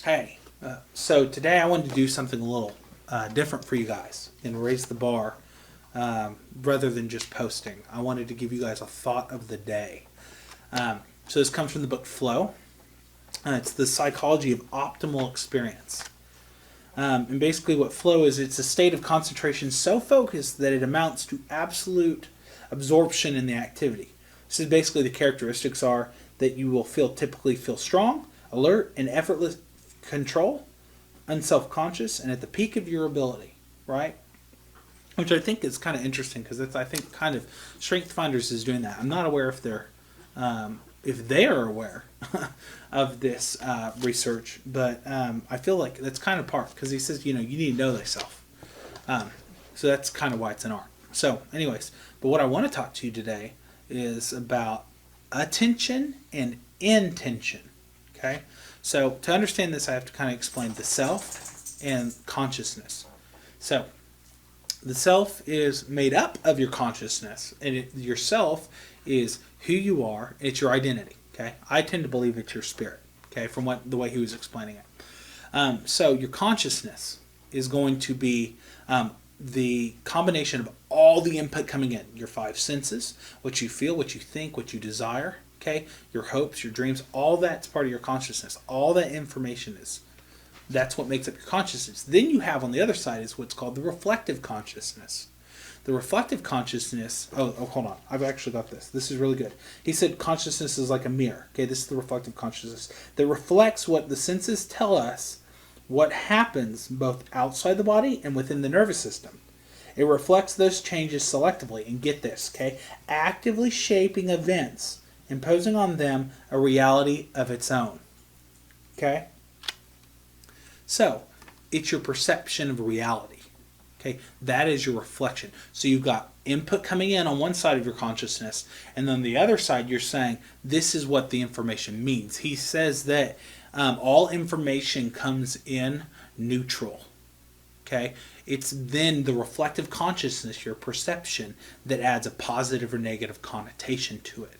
Hey, so today I wanted to do something a little different for you guys and raise the bar rather than just posting. I wanted to give you guys a thought of the day. So this comes from the book Flow. It's the psychology of optimal experience. And basically what flow is, it's a state of concentration so focused that it amounts to absolute absorption in the activity. This is basically the characteristics are that you will typically feel strong, alert, and effortless control, unself-conscious, and at the peak of your ability, right? Which I think is kind of interesting because it's, I think, kind of Strength Finders is doing that. I'm not aware if they are aware of this research, but I feel like that's kind of part because he says, you need to know thyself. So that's kind of why it's an art. So, anyways, but what I want to talk to you today is about attention and intention. Okay, so to understand this, I have to kind of explain the self and consciousness. So, the self is made up of your consciousness, and yourself is who you are. It's your identity. Okay, I tend to believe it's your spirit. Okay, from the way he was explaining it. So your consciousness is going to be the combination of all the input coming in, your five senses, what you feel, what you think, what you desire. Okay, your hopes, your dreams, all that's part of your consciousness. All that information that's what makes up your consciousness. Then you have on the other side is what's called the reflective consciousness. The reflective consciousness, hold on. I've actually got this. This is really good. He said consciousness is like a mirror. Okay, this is the reflective consciousness that reflects what the senses tell us, what happens both outside the body and within the nervous system. It reflects those changes selectively, and get this, okay, actively shaping events, imposing on them a reality of its own. Okay? So, it's your perception of reality. Okay, that is your reflection. So you've got input coming in on one side of your consciousness, and then the other side you're saying, this is what the information means. He says that all information comes in neutral. Okay, it's then the reflective consciousness, your perception, that adds a positive or negative connotation to it.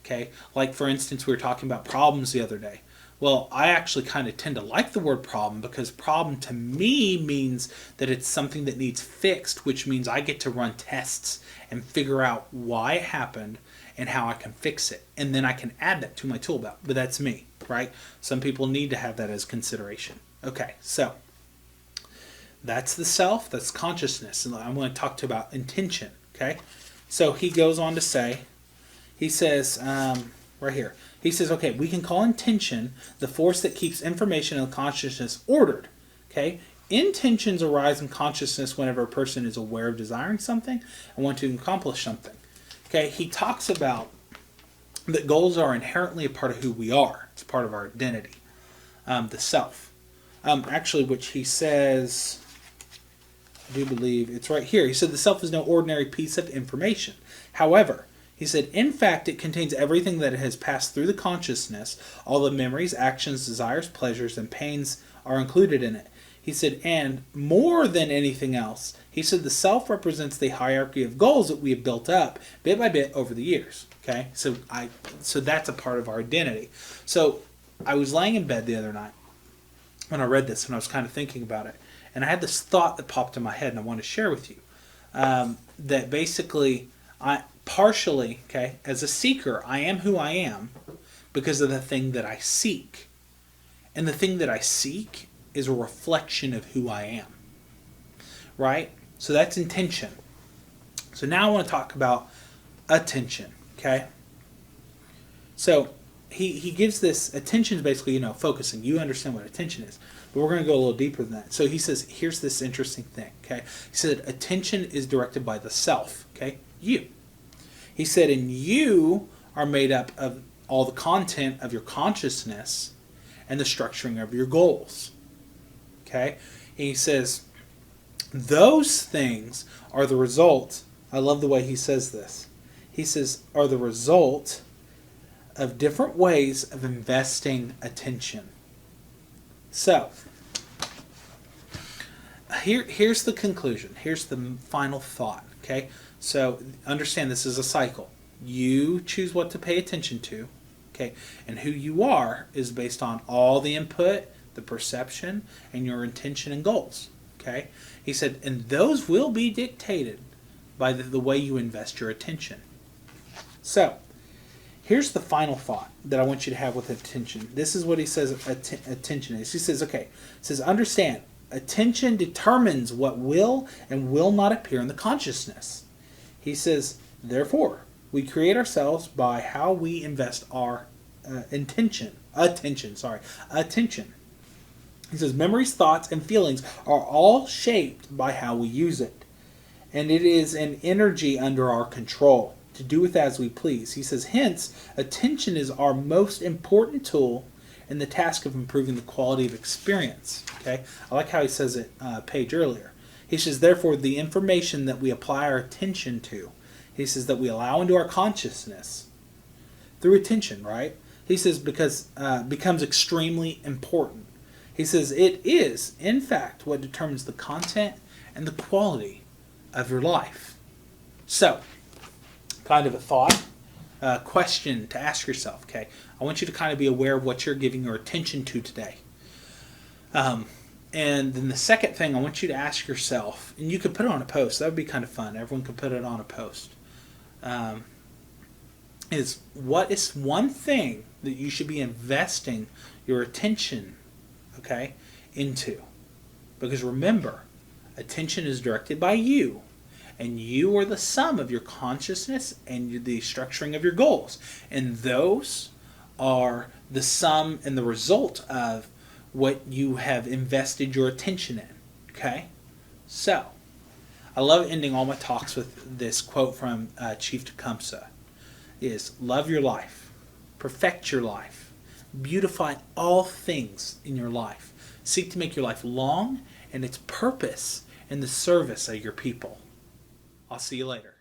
Okay, like for instance, we were talking about problems the other day. Well, I actually kind of tend to like the word problem because problem to me means that it's something that needs fixed, which means I get to run tests and figure out why it happened and how I can fix it. And then I can add that to my tool belt. But that's me, right? Some people need to have that as consideration. Okay, so that's the self, that's consciousness. And I'm going to talk about intention, okay? So he goes on to say, he says, right here, he says, okay, we can call intention the force that keeps information in consciousness ordered. Okay? Intentions arise in consciousness whenever a person is aware of desiring something and want to accomplish something. Okay? He talks about that goals are inherently a part of who we are. It's part of our identity. The self. Actually, which he says, I do believe it's right here. He said the self is no ordinary piece of information. However, he said, in fact, it contains everything that has passed through the consciousness. All the memories, actions, desires, pleasures, and pains are included in it. He said, and more than anything else, he said the self represents the hierarchy of goals that we have built up bit by bit over the years. Okay, so that's a part of our identity. So I was laying in bed the other night when I read this, and I was kind of thinking about it, and I had this thought that popped in my head, and I want to share with you. That basically, partially, okay, as a seeker, I am who I am because of the thing that I seek. And the thing that I seek is a reflection of who I am. Right? So that's intention. So now I want to talk about attention, okay? So he gives this, attention is basically, focusing. You understand what attention is. But we're going to go a little deeper than that. So he says, here's this interesting thing, okay? He said, attention is directed by the self, okay? You. He said, and you are made up of all the content of your consciousness and the structuring of your goals. Okay? And he says, those things are the result, I love the way he says this. He says, are the result of different ways of investing attention. So, here's the conclusion. Here's the final thought. Okay? So understand this is a cycle. You choose what to pay attention to, okay? And who you are is based on all the input the perception, and your intention and goals. Okay? He said, and those will be dictated by the way you invest your attention. So, here's the final thought that I want you to have with attention. This is what he says attention is. He says, okay, he says, understand, attention determines what will and will not appear in the consciousness. He says, therefore, we create ourselves by how we invest our attention. He says, memories, thoughts, and feelings are all shaped by how we use it. And it is an energy under our control to do with as we please. He says, hence, attention is our most important tool in the task of improving the quality of experience. Okay, I like how he says it a page earlier. He says, therefore, the information that we apply our attention to, he says that we allow into our consciousness through attention, right? He says because becomes extremely important. He says it is, in fact, what determines the content and the quality of your life. So, kind of a thought, question to ask yourself, okay? I want you to kind of be aware of what you're giving your attention to today. And then the second thing I want you to ask yourself, and you could put it on a post, that would be kind of fun, everyone could put it on a post, is what is one thing that you should be investing your attention, okay, into? Because remember, attention is directed by you. And you are the sum of your consciousness and the structuring of your goals. And those are the sum and the result of what you have invested your attention in. Okay? So, I love ending all my talks with this quote from Chief Tecumseh. Is love your life. Perfect your life. Beautify all things in your life. Seek to make your life long and its purpose in the service of your people. I'll see you later.